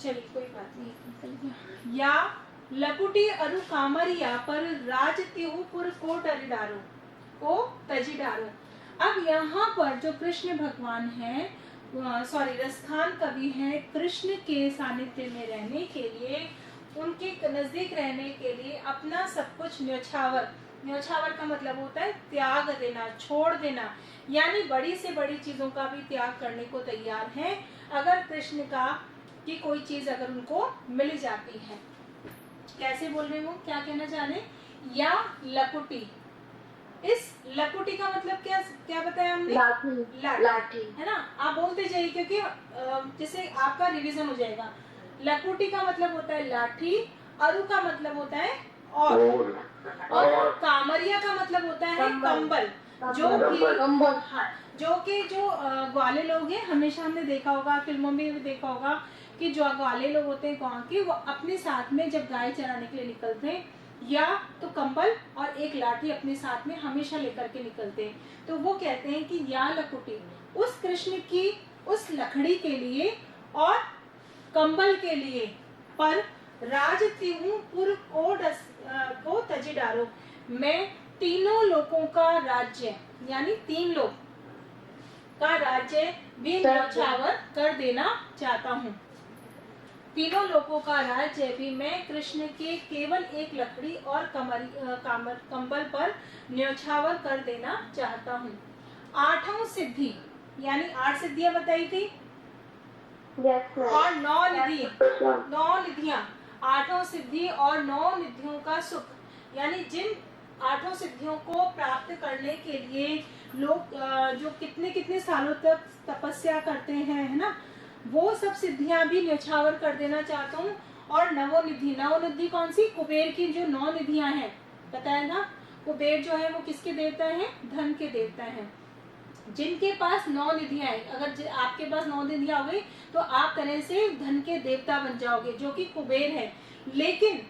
चलिए कोई बात नहीं, निकल गया। या लकुटी अरु कामरिया पर राज तिहुपुर को डरिडारो को तजिडारो। अब यहाँ पर जो कृष्ण भगवान है, सॉरी रसखान कवि है, कृष्ण के सानिध्य में रहने के लिए, उनके नजदीक रहने के लिए अपना सब कुछ न्योछावर, न्योछावर का मतलब होता है त्याग देना, छोड़ देना, यानी बड़ी से बड़ी चीजों का भी त्याग करने को तैयार है अगर कृष्ण का की कोई चीज अगर उनको मिल जाती है। कैसे बोल रहे हो, क्या कहना चाह रहे? या लकुटी, इस लकुटी का मतलब क्या क्या बताया हमने? लाठी है ना। आप बोलते जाइए क्योंकि जैसे आपका रिवीजन हो जाएगा। लकुटी का मतलब होता है लाठी, अरु का मतलब होता है और कामरिया का मतलब होता है कंबल। जो कि हाँ, जो ग्वाले लोग हैं, हमेशा हमने देखा होगा, फिल्मों में भी देखा होगा कि जो ग्वाले लोग होते हैं गाँव के, वो अपने साथ में जब गाय चराने के लिए निकलते हैं या तो कंबल और एक लाठी अपने साथ में हमेशा लेकर के निकलते हैं। तो वो कहते हैं कि या लकुटी, उस कृष्ण की उस लकड़ी के लिए और कंबल के लिए, पर राज तिहुपुर को तजिडारो, मैं तीनों लोगों का राज्य, यानी 3 लोग का राज्य भी न्योछावर कर देना चाहता हूँ। तीनों लोगों का राज्य भी मैं कृष्ण के केवल एक लकड़ी और कंबल पर न्योछावर कर देना चाहता हूँ। 8 सिद्धि, यानी 8 सिद्धियां बताई थी और 9 निधि, 9 निधियां, 8 सिद्धि और 9 निधियों का सुख, यानी जिन 8 सिद्धियों को प्राप्त करने के लिए लोग जो कितने कितने सालों तक तपस्या करते हैं, है ना, वो सब सिद्धियां भी न्योछावर कर देना चाहता हूँ। और नवोनिधि, नवोनिधि कौन सी? कुबेर की जो 9 निधियां हैं, बताया ना, कुबेर जो है वो किसके देवता है? धन के देवता है। जिनके पास 9 निधियां हैं, अगर आपके पास 9 निधियां हो गई तो आप तरह से धन के देवता बन जाओगे, जो कि कुबेर है। लेकिन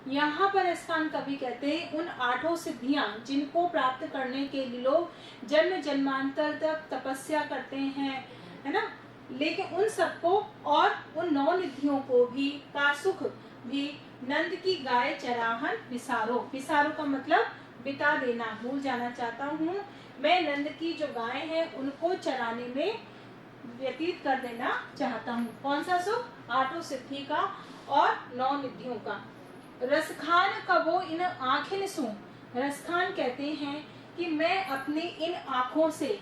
यहाँ पर रसखान कवि कहते हैं उन 8 सिद्धियां जिनको प्राप्त करने के लिए लोग जन्म जन्मांतर तक तपस्या करते हैं, है ना, लेकिन उन सबको और उन 9 निधियों को भी का सुख भी नंद की गाय चराहन विसारो, विसारो का मतलब बिता देना, भूल जाना चाहता हूँ। मैं नंद की जो गाय है उनको चराने में व्यतीत कर देना चाहता हूँ। कौन सा सुख? 8 सिद्धि का और 9 निधियों का। रसखान कबो इन आँखें सू, रसखान कहते हैं कि मैं अपनी इन आँखों से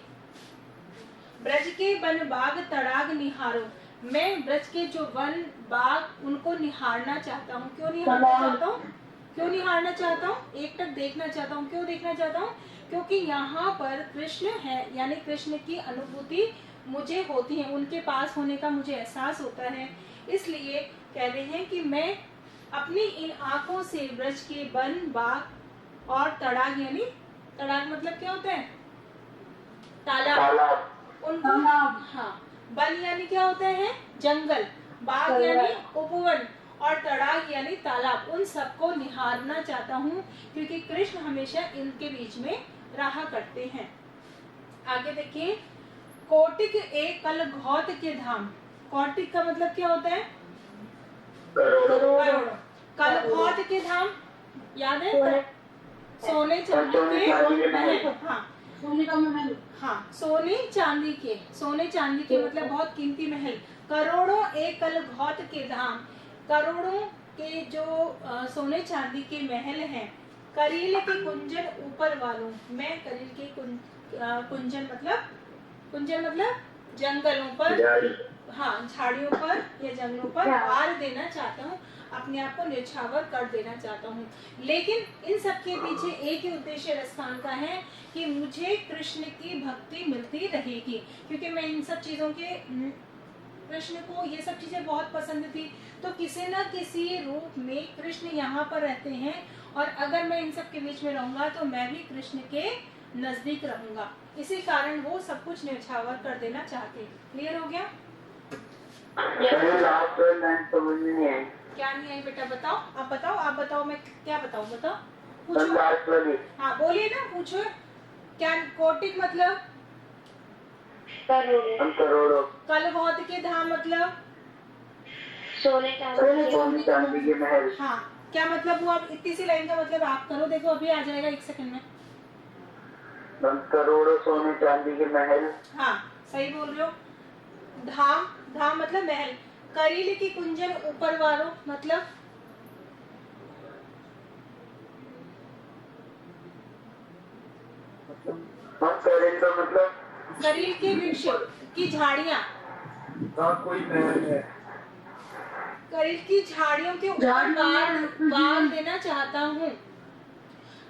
ब्रज के वन बाग तड़ाग निहारो, मैं ब्रज के जो वन बाग उनको निहारना चाहता हूँ। क्यों निहारना चाहता हूँ? क्यों निहारना चाहता हूँ? एकटक देखना चाहता हूँ। क्यों देखना चाहता हूँ? क्योंकि यहाँ पर कृष्ण है, यानी कृष्ण की अनुभूति मुझे होती है, उनके पास होने का मुझे एहसास होता है। इसलिए कह रहे हैं कि मैं अपनी इन आंखों से ब्रज के वन बाग और तड़ाग, यानी तड़ाग मतलब क्या होता है? तालाब, उनको, हाँ, वन यानी क्या होता है? जंगल, बाग यानी उपवन और तड़ाग यानी तालाब, उन सबको निहारना चाहता हूँ क्योंकि कृष्ण हमेशा इनके बीच में रहा करते हैं। आगे देखिए, कोटिक एक कल घौत के धाम, कोटिक का मतलब क्या होता है? करोड़ों। कल घौत के धाम याद है? सोने चांदी के महल, हाँ, सोने का महल, हाँ, सोने चांदी के, सोने चांदी के मतलब बहुत कीमती महल। करोड़ों एक कल घौत के धाम, करोड़ों के जो सोने चांदी के महल हैं। करील के कुंजन ऊपर वालों, मैं करील के कुंजन मतलब जंगलों पर, हाँ, झाड़ियों पर या जंगलों पर वार देना चाहता हूँ, अपने आप को न्योछावर कर देना चाहता हूँ। लेकिन इन सब के पीछे एक ही उद्देश्य रसखान का है कि मुझे कृष्ण की भक्ति मिलती रहेगी, क्योंकि मैं इन सब चीजों के, कृष्ण को ये सब चीजें बहुत पसंद थी, तो किसी न किसी रूप में कृष्ण यहाँ पर रहते हैं और अगर मैं इन सब के बीच में रहूंगा तो मैं भी कृष्ण के नजदीक रहूंगा। इसी कारण वो सब कुछ न्योछावर कर देना चाहते। क्लियर हो गया? क्या नहीं आई बेटा? बताओ, आप बताओ, मैं क्या बताऊं? बताओ, पूछो। हाँ बोलिए ना, पूछो। क्या कोटिक मतलब? करोड़ों। कल घौत के धाम मतलब? सोने चांदी के महल। हाँ, क्या मतलब हुआ? अब इतनी सी लाइन का मतलब आप करो, देखो अभी आ जाएगा 1 सेकंड में। करोड़ों सोने चांदी के महल। हाँ, सही बोल रहे हो। धाम, धाम मतलब महल। करील की कुंजन ऊपर वारो मतलब करील का मतलब करील के वृक्ष की झाड़ियाँ। कोई महल है। करील की झाड़ियों के ऊपर बाल देना चाहता हूँ,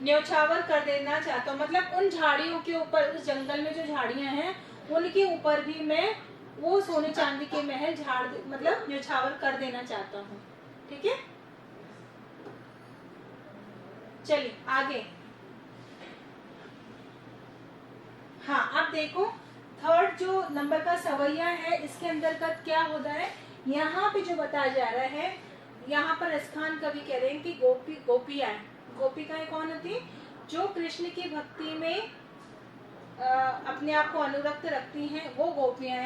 न्यौछावर कर देना चाहता हूँ, मतलब उन झाड़ियों के ऊपर, उस जंगल में जो झाड़ियाँ हैं उनके ऊपर भी मैं वो सोने चांदी के महल झाड़ मतलब न्यौछावर कर देना चाहता हूँ। ठीक है, चलिए आगे। हाँ, अब देखो थर्ड जो नंबर का सवैया है, इसके अंतर्गत क्या होता है, यहाँ पे जो बताया जा रहा है, यहाँ पर रसखान कवि कह रहे हैं कि गोपिकाएं कौन होती, जो कृष्ण की भक्ति में अपने आप को अनुरक्त रखती हैं, वो गोपियां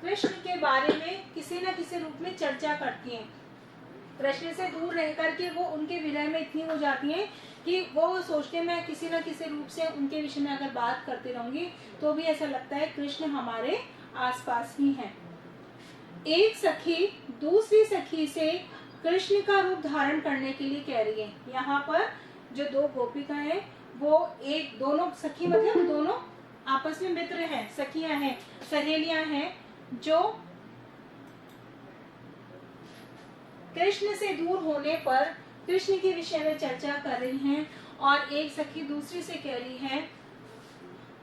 कृष्ण के बारे में किसी न किसी रूप में चर्चा करती हैं। कृष्ण से दूर रह करके वो उनके विरह में इतनी हो जाती हैं कि वो सोचते हैं मैं किसी न किसी रूप से उनके विषय में अगर बात करती रहूंगी तो भी ऐसा लगता है कृष्ण हमारे आसपास ही हैं। एक सखी दूसरी सखी से कृष्ण का रूप धारण करने के लिए कह रही है। यहाँ पर जो दो गोपिका हैं वो एक, दोनों सखी मतलब दोनों आपस में मित्र हैं, सखियां हैं, सहेलियां हैं, जो कृष्ण से दूर होने पर कृष्ण के विषय में चर्चा कर रही हैं। और एक सखी दूसरी से कह रही है,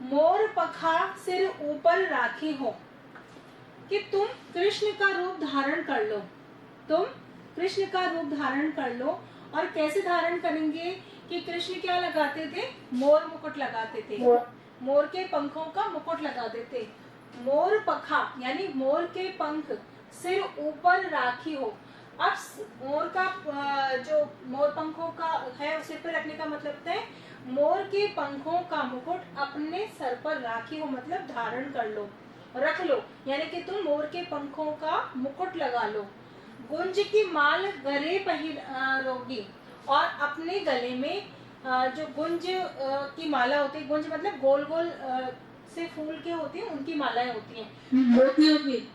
मोर पखा सिर ऊपर राखी हो, कि तुम कृष्ण का रूप धारण कर लो, तुम कृष्ण का रूप धारण कर लो। और कैसे धारण करेंगे कि कृष्ण क्या लगाते थे, मोर मुकुट लगाते थे, मोर के पंखों का मुकुट लगाते थे। मोर पखा यानी मोर के पंख, सिर ऊपर राखी हो। अब मोर का जो मोर पंखों का है सिर पर रखने का मतलब है मोर के पंखों का मुकुट अपने सर पर राखी हो, मतलब धारण कर लो, रख लो, यानी कि तुम मोर के पंखों का मुकुट लगा लो। गुंज की माल गले पहिरोगी, और अपने गले में जो गुंज की माला होती है, गुंज मतलब गोल गोल से फूल के होती है, उनकी मालाएं होती हैं, मोतियों की।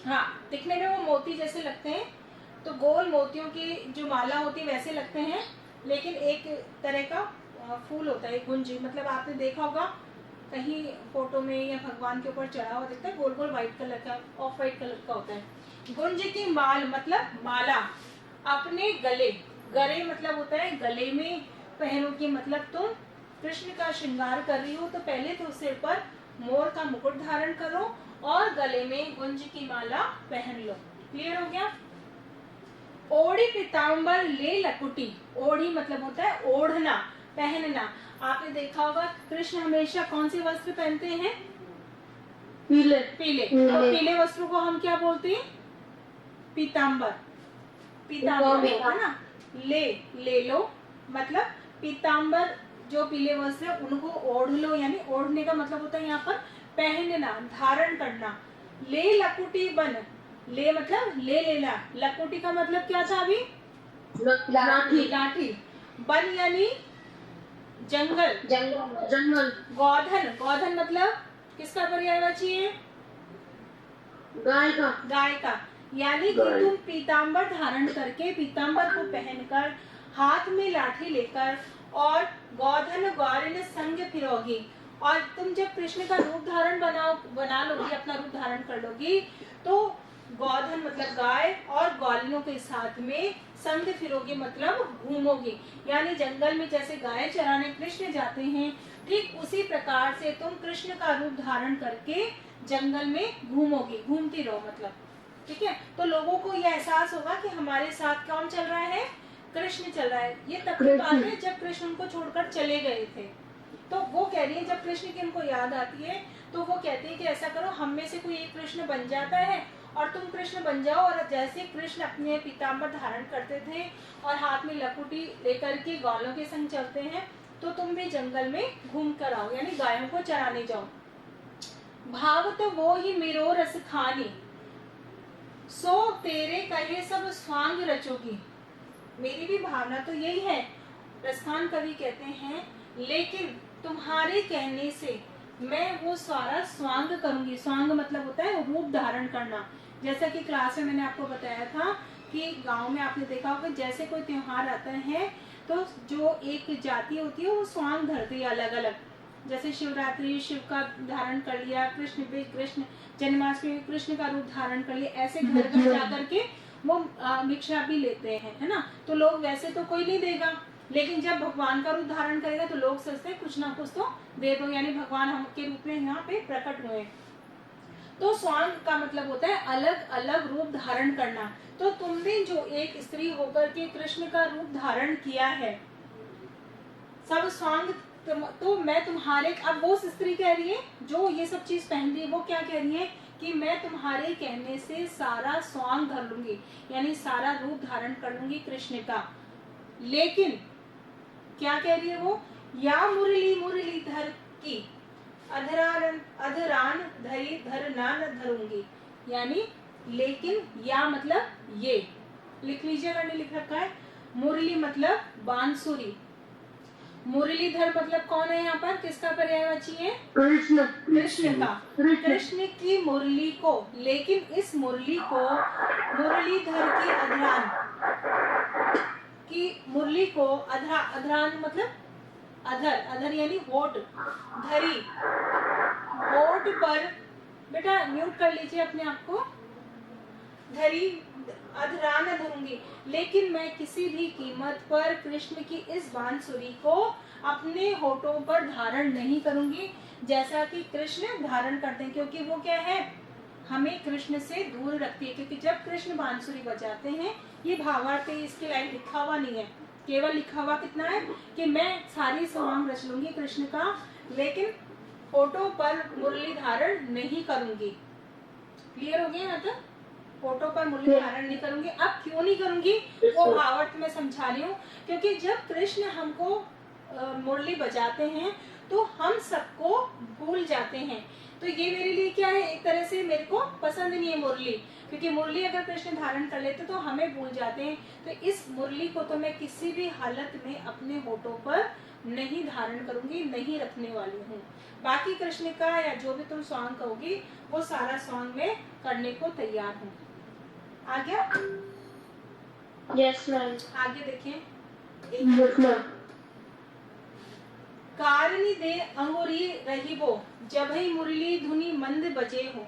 हाँ, दिखने में वो मोती जैसे लगते हैं, तो गोल मोतियों की जो माला होती है वैसे लगते हैं, लेकिन एक तरह का फूल होता है गुंज, मतलब आपने देखा होगा कहीं फोटो में या भगवान के ऊपर चढ़ा हुआ दिखता है, गोल गोल व्हाइट कलर का, ऑफ व्हाइट कलर का होता है। गुंज की माल मतलब माला, अपने गले, गले मतलब होता है गले में पहनो, की मतलब तुम कृष्ण का श्रृंगार कर रही हो तो पहले तो सिर पर मोर का मुकुट धारण करो और गले में गुंज की माला पहन लो। क्लियर हो गया। ओढ़ी पीताम्बर ले लकुटी, ओढ़ी मतलब होता है ओढ़ना, पहनना। आपने देखा होगा कृष्ण हमेशा कौन से वस्त्र पहनते हैं, पीले पीले, तो पीले वस्त्रों को हम क्या बोलते हैं, पीताम्बर, पीताम्बर है ना। ले लो मतलब पीताम्बर जो पीले वस्त्र है उनको ओढ़ लो, यानी ओढ़ने का मतलब होता है यहाँ पर पहनना, धारण करना। ले लकुटी बन, ले मतलब ले लेना, लकुटी का मतलब क्या था अभी, लाठी, लाठी। बन यानी जंगल, जंगल, जंगल। गोधन, गोधन मतलब किसका पर्यायवाची है, गाय का, गाय का। यानी कि तुम पीताम्बर धारण करके, पीताम्बर को पहनकर, हाथ में लाठी लेकर और गोधन ग्वारिन संग फिरोगी, और तुम जब कृष्ण का रूप धारण बना लोगी, अपना रूप धारण कर लोगी, तो गोधन मतलब गाय और ग्वालिनों के साथ में संग फिरोगी मतलब घूमोगी, यानी जंगल में जैसे गाय चराने कृष्ण जाते हैं, ठीक उसी प्रकार से तुम कृष्ण का रूप धारण करके जंगल में घूमोगी, घूमती रहो मतलब। ठीक है, तो लोगों को यह एहसास होगा कि हमारे साथ कौन चल रहा है, कृष्ण चल रहा है। ये तब की बात है जब कृष्ण उनको छोड़कर चले गए थे। तो वो कह रही है जब कृष्ण की उनको याद आती है तो वो कहते हैं कि ऐसा करो, हम में से कोई एक कृष्ण बन जाता है और तुम कृष्ण बन जाओ, और जैसे कृष्ण अपने पीताम्बर धारण करते थे और हाथ में लकुटी लेकर के ग्वालों के संग चलते हैं, तो तुम भी जंगल में घूम कर आओ, यानी गायों को चराने जाओ। भाव तो वो ही मेरो रस खानी, सो तेरे कहे सब स्वांग रचोगी। मेरी भी भावना तो यही है, प्रस्थान कवि कहते हैं, लेकिन तुम्हारे कहने से मैं वो सारा स्वांग करूंगी। स्वांग मतलब होता है रूप धारण करना। जैसा कि क्लास में मैंने आपको बताया था कि गांव में आपने देखा होगा, जैसे कोई त्योहार आता है तो जो एक जाति होती है वो स्वांग धरती है अलग अलग। जैसे शिवरात्रि शिव का धारण कर लिया, कृष्ण जन्माष्टमी कृष्ण का रूप धारण कर लिया, ऐसे घर घर जाकर के वो भिक्षा भी लेते हैं, है ना। तो लोग वैसे तो कोई नहीं देगा, लेकिन जब भगवान का रूप धारण करेगा तो लोग सोचते हैं कुछ ना कुछ तो दे दो, यानी भगवान हम के रूप में यहाँ पे प्रकट हुए। तो स्वांग का मतलब होता है अलग अलग रूप धारण करना। तो तुमने जो एक स्त्री होकर के कृष्ण का रूप धारण किया है, सब स्वांग, तो मैं तुम्हारे, अब वो स्त्री कह रही है जो ये सब चीज पहन रही है, वो क्या कह रही है कि मैं तुम्हारे कहने से सारा स्वांग धर लूंगी, यानी सारा रूप धारण कर लूंगी कृष्ण का। लेकिन क्या कह रही है वो, या मुरली मुरली धर की अधरान धरी धर ना न धरूंगी, यानी लेकिन या मतलब ये लिख लीजिए, मैंने लिख रखा है। मुरली मतलब बांसुरी, मुरलीधर मतलब कौन है यहाँ पर, किसका पर्यायवाची है, कृष्ण कृष्ण का। कृष्ण की मुरली को, लेकिन इस मुरली को मुरलीधर की अधरान की मुरली को अधरान मतलब अधर, अधर यानी होठ, धरी, होठ पर, बेटा म्यूट कर लीजिए अपने आप को, धरी अधरान धरूंगी, लेकिन मैं किसी भी कीमत पर कृष्ण की इस बांसुरी को अपने होठों पर धारण नहीं करूंगी, जैसा कि कृष्ण धारण करते हैं, क्योंकि वो क्या है, हमें कृष्ण से दूर रखती है। क्योंकि जब कृष्ण बांसुरी बजाते हैं, ये भावार्थ है, इसकी लाइन लिखा हुआ नहीं है, केवल लिखा हुआ कितना है कि मैं सारी स्वांग रच लूंगी कृष्ण का, लेकिन होठों पर मुरली धारण नहीं करूंगी। क्लियर हो गया यहाँ तक, होठों पर मुरली धारण नहीं करूंगी। अब क्यों नहीं करूंगी वो भावार्थ में समझा रही हूँ, क्योंकि जब कृष्ण हमको मुरली बजाते हैं तो हम सबको भूल जाते हैं। तो ये मेरे लिए क्या है, एक तरह से मेरे को पसंद नहीं है मुरली, क्योंकि मुरली अगर कृष्ण धारण कर लेते तो हमें भूल जाते हैं। तो इस मुरली को तो मैं किसी भी हालत में अपने होठों पर नहीं धारण करूंगी, नहीं रखने वाली हूँ। बाकी कृष्ण का या जो भी तुम सॉन्ग कहोगी वो सारा सॉन्ग में करने को तैयार हूँ। आ गया? Yes ma'am. आगे देखें, यस मैम। कारणी दे अंगुरी रहिबो जब ही मुरली धुनी मंद बजे हो,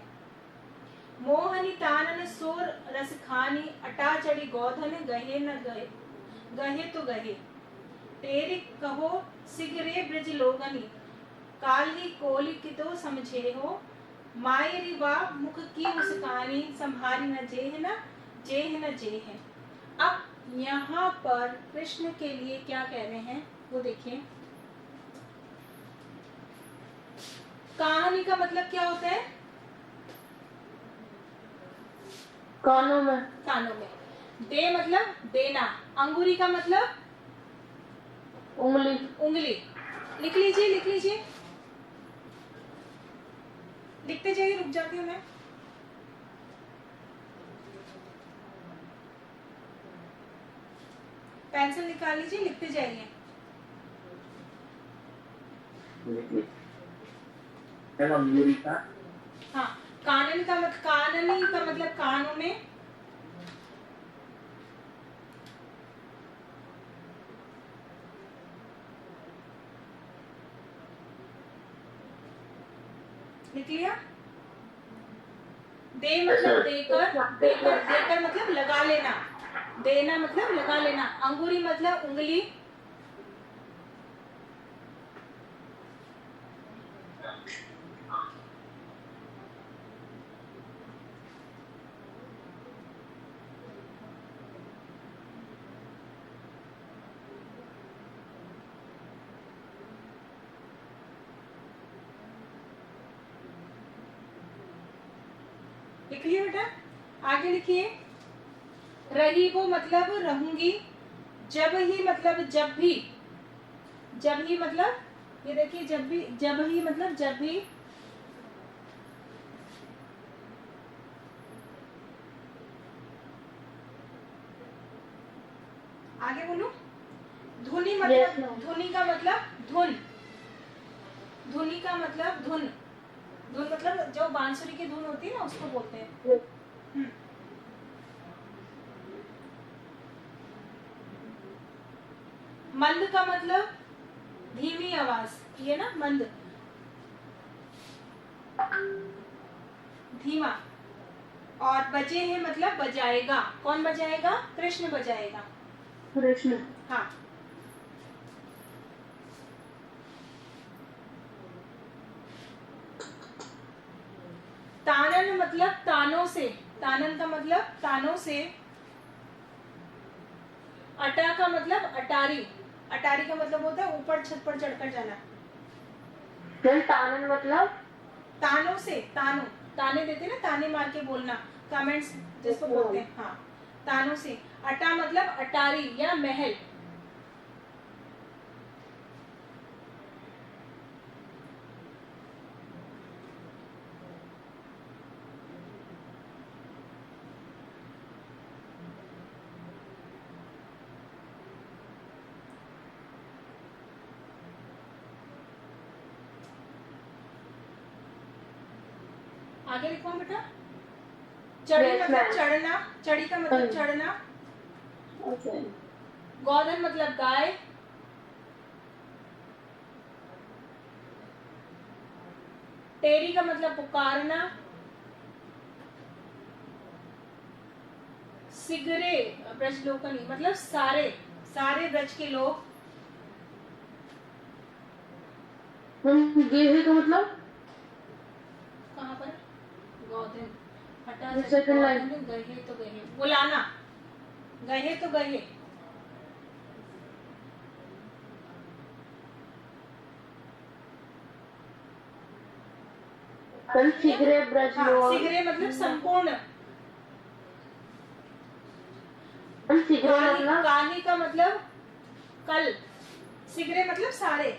मोहनी तानन सोर रसखानी अटा चढ़ी गोधन गहे न गहे, गहे तो गहे तेरी कहो सिगरे ब्रज लोगनी, काल ही कोली की तो समझे हो, मायरी बा मुख की मुस्कानी संभारी न जेह न जेह न जेह। अब यहाँ पर कृष्ण के लिए क्या कह रहे हैं वो देखिए। कहानी का मतलब क्या होता है, कानों में, कानों में। दे मतलब देना, अंगूरी का मतलब उंगली, उंगली। लिख लीजिए, लिख लीजिए, लिखते जाइए, रुक जाती हूँ मैं। पेंसिल निकाल लीजिए, लिखते जाइए। अंगूरी का, हाँ, कानन का मतलब, काननी का मतलब कानों में, लिख लिया। दे मतलब देकर, देकर, देकर मतलब लगा लेना, देना मतलब लगा लेना। अंगूरी मतलब उंगली, लिख लिया बेटा। आगे लिखिए, रही वो मतलब रहूंगी, जब ही मतलब जब भी, जब ही मतलब ये देखिए, जब भी, जब ही मतलब जब भी, बोलूं? धुनी Yes, मतलब ma'am. धुनी का मतलब धुन, धुनी का मतलब धुन, धुन मतलब जो बांसुरी की धुन होती है ना उसको बोलते हैं। Yes. हम्म। मंद का मतलब धीमी आवाज, ये ना मंद, धीमा। और बजे है मतलब बजाएगा, कौन बजाएगा? कृष्ण बजाएगा। कृष्ण। हाँ। तानन मतलब तानों से, तानन का मतलब तानों से। अटा का मतलब अटारी, अटारी का मतलब होता है ऊपर छत पर चढ़कर जाना। मैम तानन मतलब? तानों से, तानों, ताने देते ना, ताने मार के बोलना, कमेंट्स जिसको बोलते हैं। हाँ, तानों से। अटा मतलब अटारी या महल। आगे लिखो बेटा। चढ़ी Yes, मतलब ma'am. चढ़ना, चढ़ी का मतलब Hmm. चढ़ना। Okay. गोधन मतलब गाय। तेरी का मतलब पुकारना। सिगरे ब्रज लोकनी मतलब सारे, सारे ब्रज के लोग। मैम गेहे का मतलब? कहाँ पर? गोधन, हटा The second line. गोधन, गहे तो गहे, बुलाना, गहे तो गहे। मैम शीघ्र ब्रज हाँ, लोग। सिगरे मतलब संपूर्ण। मैम शीघ्र काली, मतलब? काली का मतलब कल, सिगरे मतलब सारे,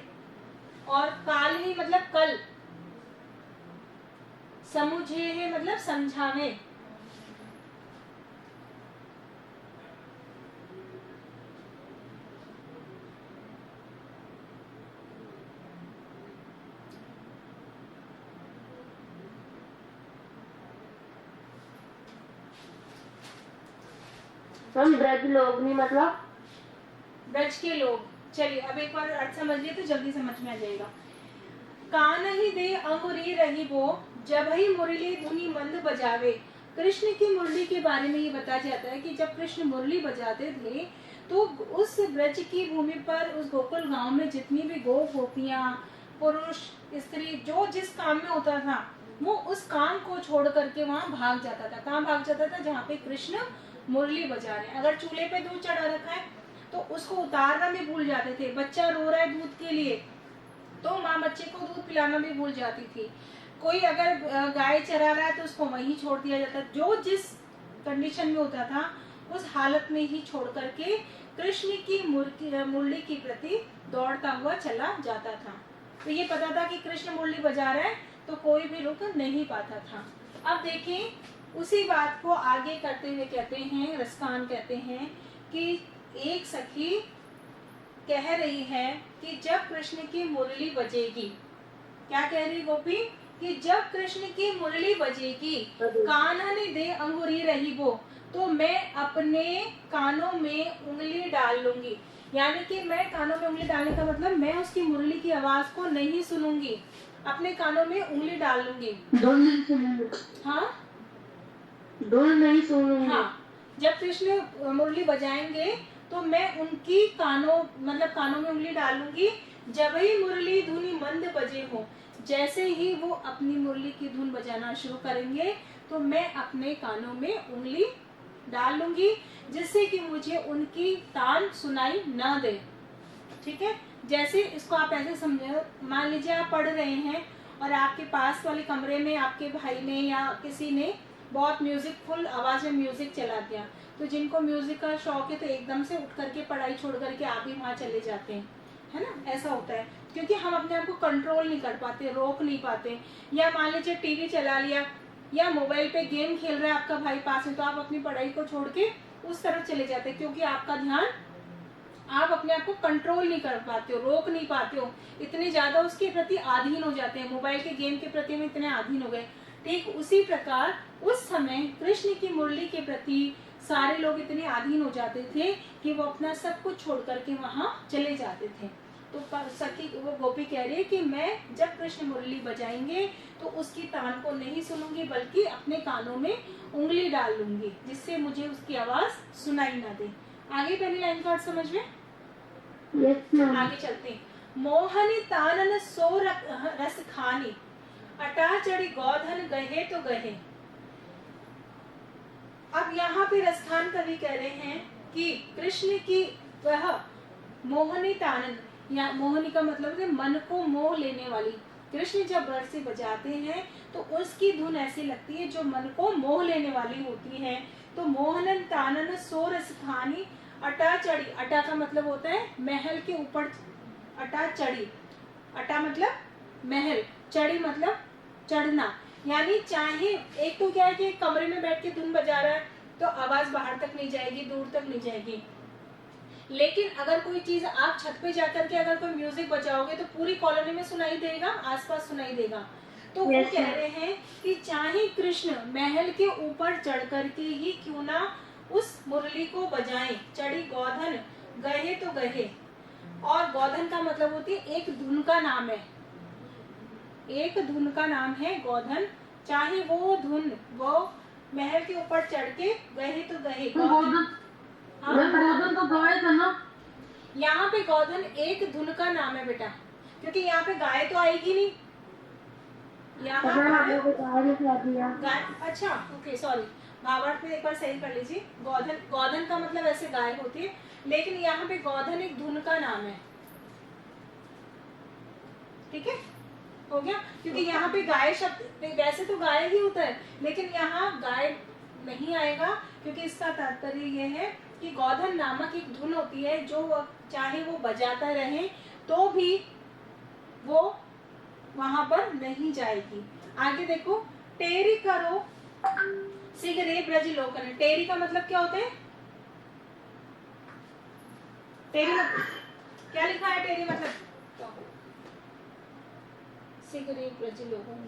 और काली मतलब कल। समुझे है मतलब समझावे। मैम ब्रज लोगनी मतलब? ब्रज के लोग। चलिए अब एक बार अर्थ समझ लिए तो जल्दी समझ में आ जाएगा। कान ही दे अंगुरी रही वो, जब ही मुरली धुनी मंद बजावे। कृष्ण की मुरली के बारे में ये बताया जाता है कि जब कृष्ण मुरली बजाते थे तो उस ब्रज की भूमि पर, उस गोकुल गांव में जितनी भी गो गोपियां, पुरुष, स्त्री, जो जिस काम में होता था वो उस काम को छोड़ करके वहां भाग जाता था। कहाँ भाग जाता था? जहाँ पे कृष्ण मुरली बजा रहे हैं। अगर चूल्हे पे दूध चढ़ा रखा है तो उसको उतारना भी भूल जाते थे। बच्चा रो रहा है दूध के लिए तो माँ बच्चे को दूध पिलाना भी भूल जाती थी। कोई अगर गाय चरा रहा है तो उसको वहीं छोड़ दिया जाता। जो जिस कंडीशन में होता था उस हालत में ही छोड़ करके कृष्ण की मुरली की प्रति दौड़ता हुआ चला जाता था। तो ये पता था कि कृष्ण मुरली बजा रहा है तो कोई भी रुक नहीं पाता था। अब देखें उसी बात को आगे करते हुए कहते हैं, रसकान कहते हैं कि एक सखी कह रही है कि जब कृष्ण की मुरली बजेगी, क्या कह रही गोपी? कि जब कृष्ण की मुरली बजेगी, कानन दे अंगुरी रही वो, तो मैं अपने कानों में उंगली डाल लूंगी। यानी कि मैं कानों में उंगली डालने का मतलब मैं उसकी मुरली की आवाज को नहीं सुनूंगी, अपने कानों में उंगली डाल लूंगी। धुन नहीं सुनूंगी। हाँ, धुन नहीं सुनूंगी। हाँ, जब कृष्ण मुरली बजाएंगे तो मैं उनकी कानों मतलब कानों में उंगली डालूंगी। जब ही मुरली धुनी मंद बजे हो, जैसे ही वो अपनी मुरली की धुन बजाना शुरू करेंगे तो मैं अपने कानों में उंगली डाल लूंगी, जिससे कि मुझे उनकी तान सुनाई ना दे। ठीक है? जैसे इसको आप ऐसे समझो, मान लीजिए आप पढ़ रहे हैं और आपके पास वाले कमरे में आपके भाई ने या किसी ने बहुत म्यूजिक, फुल आवाज में म्यूजिक चला दिया, तो जिनको म्यूजिक का शौक है तो एकदम से उठ करके पढ़ाई छोड़ करके आप भी वहां चले जाते हैं, है ना? ऐसा होता है क्योंकि हम अपने आप को कंट्रोल नहीं कर पाते, रोक नहीं पाते। या मान लीजिए टीवी चला लिया या मोबाइल पे गेम खेल रहा है आपका भाई पास में, तो आप अपनी पढ़ाई को छोड़ के उस तरफ चले जाते हैं क्योंकि आपका ध्यान आप अपने आप को कंट्रोल नहीं कर पाते हो, रोक नहीं पाते हो, इतने ज्यादा उसके प्रति अधीन हो जाते हैं, मोबाइल के गेम के प्रति में इतने अधीन हो गए। ठीक उसी प्रकार उस समय कृष्ण की मुरली के प्रति सारे लोग इतने अधीन हो जाते थे कि वो अपना सब कुछ छोड़ करके वहां चले जाते थे। तो सखी वो गोपी कह रही है कि मैं जब कृष्ण मुरली बजाएंगे तो उसकी तान को नहीं सुनूंगी, बल्कि अपने कानों में उंगली डाल लूंगी जिससे मुझे उसकी आवाज सुनाई ना दे। आगे पहली लाइन का अर्थ समझ में? Yes ma'am. आगे चलते हैं। मोहनी तानन सो रस खानी, अटा चढ़ी गौधन गहे तो गहे। अब यहाँ पे रसखान कवि कह रहे हैं कि कृष्ण की वह मोहनी तानन, या मोहनी का मतलब है मन को मोह लेने वाली, कृष्ण जब बरसे बजाते हैं तो उसकी धुन ऐसी लगती है जो मन को मोह लेने वाली होती है। तो मोहनन तानन सो रसखानी, अटा चढ़ी, अटा का मतलब होता है महल के ऊपर, अटा चढ़ी, अटा मतलब महल, चढ़ी मतलब चढ़ना। यानी चाहे एक तो क्या है कि कमरे में बैठ के धुन बजा रहा है तो आवाज बाहर तक नहीं जाएगी, दूर तक नहीं जाएगी, लेकिन अगर कोई चीज आप छत पे जाकर के अगर कोई म्यूजिक बजाओगे तो पूरी कॉलोनी में सुनाई देगा, आसपास सुनाई देगा। तो वो कह रहे हैं कि चाहे कृष्ण महल के ऊपर चढ़ करके ही क्यों ना उस मुरली को बजाएं, चढ़ी गौधन गहे तो गहे। और गौधन का मतलब होती है एक धुन का नाम है, एक धुन का नाम है गौधन। चाहे वो धुन वो महल के ऊपर चढ़ के गहे तो गहे। गौधन, हाँ? गौधन तो गाय था ना। यहाँ पे गौधन एक धुन का नाम है बेटा, क्योंकि यहाँ पे गाय तो आएगी नहीं। यहाँ गाय, अच्छा ओके सॉरी, भावार्थ में एक बार सही कर लीजिए। गौधन, गौधन का मतलब ऐसे गाय होती है, लेकिन यहाँ पे गौधन एक धुन का नाम है। ठीक है, हो गया। क्योंकि यहाँ पे गाय शब्द वैसे तो गाय ही होता है, लेकिन यहाँ गाय नहीं आएगा, क्योंकि इसका तात्पर्य यह है कि गौधन नामक एक धुन होती है जो चाहे वो बजाता रहे तो भी वो वहां पर नहीं जाएगी। आगे देखो, टेरी करो सिगरे ब्रज लोकन। टेरी का मतलब क्या होता है? टेरी मतलब क्या लिखा है? टेरी मतलब सिगरे ब्रज लोकन,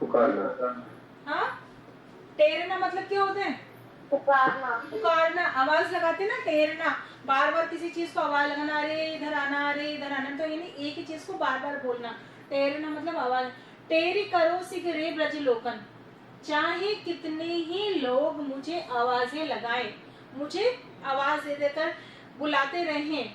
पुकारना। हाँ, टेरना मतलब क्या होता है? पुकारना, पुकारना, आवाज लगाते ना, टेरना, बार बार किसी चीज को आवाज लगाना, अरे इधर आना, अरे इधर आना, तो यानी एक ही चीज को बार बार बोलना। टेरना मतलब आवाज। टेरी करो सिगरे ब्रज लोकन, चाहे कितने ही लोग मुझे आवाजें लगाएं, मुझे आवाज दे देकर बुलाते रहें,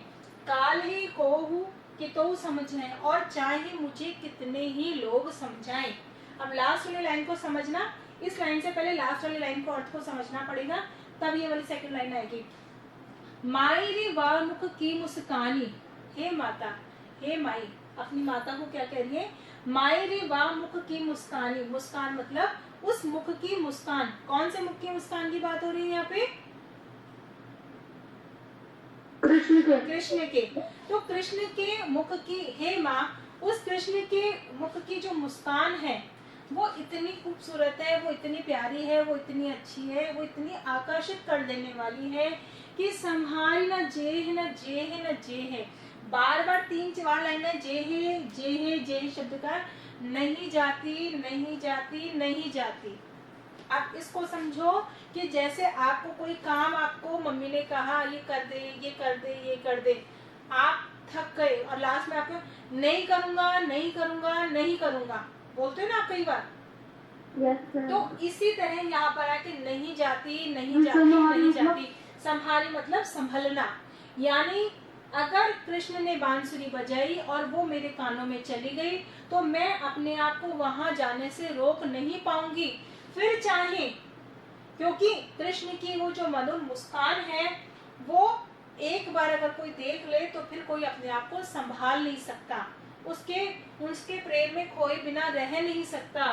काल ही हो कि तो समझें, और चाहे मुझे कितने ही लोग समझाएं। अब लास्ट वाली लाइन को समझना, इस लाइन से पहले लास्ट वाली लाइन को अर्थ को समझना पड़ेगा, तब ये वाली सेकंड लाइन आएगी। माई रे वाह मुख की मुस्कानी, हे माता, हे माई, अपनी माता को क्या कह रही है? माई रे वाह मुख की मुस्कानी, मुस्कान मतलब उस मुख की मुस्कान। कौन से मुख की मुस्कान की बात हो रही है यहाँ पे? कृष्ण के। कृष्ण के। तो कृष्ण के मुख की, हे माँ, उस कृष्ण के मुख की जो मुस्कान है वो इतनी खूबसूरत है, वो इतनी प्यारी है, वो इतनी अच्छी है, वो इतनी आकर्षित कर देने वाली है कि संहारी न जेह न जेह न जेह। बार बार 3-4 लाइन है, जेह जेह जेह शब्द का, नहीं जाती नहीं जाती नहीं जाती। आप इसको समझो कि जैसे आपको कोई काम, आपको मम्मी ने कहा ये कर दे, ये कर दे, ये कर दे, आप थक गए और लास्ट में आपको नहीं करूंगा नहीं करूंगा नहीं करूंगा बोलते हो ना आप कई बार। तो इसी तरह यहाँ पर आके नहीं जाती नहीं जाती नहीं जाती। संहारी मतलब संभलना, यानी अगर कृष्ण ने बांसुरी बजाई और वो मेरे कानों में चली गई तो मैं अपने आप को वहां जाने से रोक नहीं पाऊंगी, फिर चाहे, क्योंकि कृष्ण की वो जो मधुर मुस्कान है वो एक बार अगर कोई देख ले तो फिर कोई अपने आप को संभाल नहीं सकता, उसके प्रेम में खोए बिना रह नहीं सकता।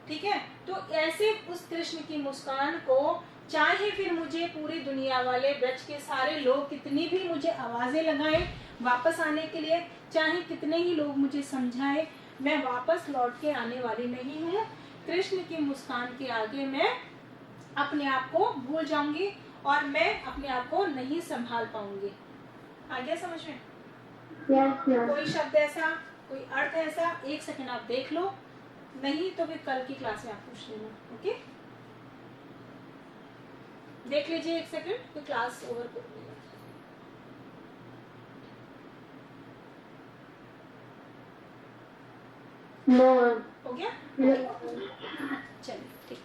ठीक है, तो ऐसे उस कृष्ण की मुस्कान को, चाहे फिर मुझे पूरी दुनिया वाले ब्रज के सारे लोग कितनी भी मुझे आवाजें लगाएं वापस आने के लिए, चाहे कितने ही लोग मुझे समझाएं, मैं वापस लौट के आने वाली नहीं हूँ। कृष्ण की मुस्कान के आगे मैं अपने आप को भूल जाऊंगी और मैं अपने आप को नहीं संभाल पाऊंगी। आ गया समझ में? Yes ma'am. कोई शब्द ऐसा, कोई अर्थ ऐसा, 1 सेकंड आप देख लो, नहीं तो फिर कल की क्लास में आप पूछ लेना। ओके, देख लीजिए 1 सेकंड, फिर क्लास ओवर कर देंगे। No ma'am. हो गया? यस। चलिए ठीक।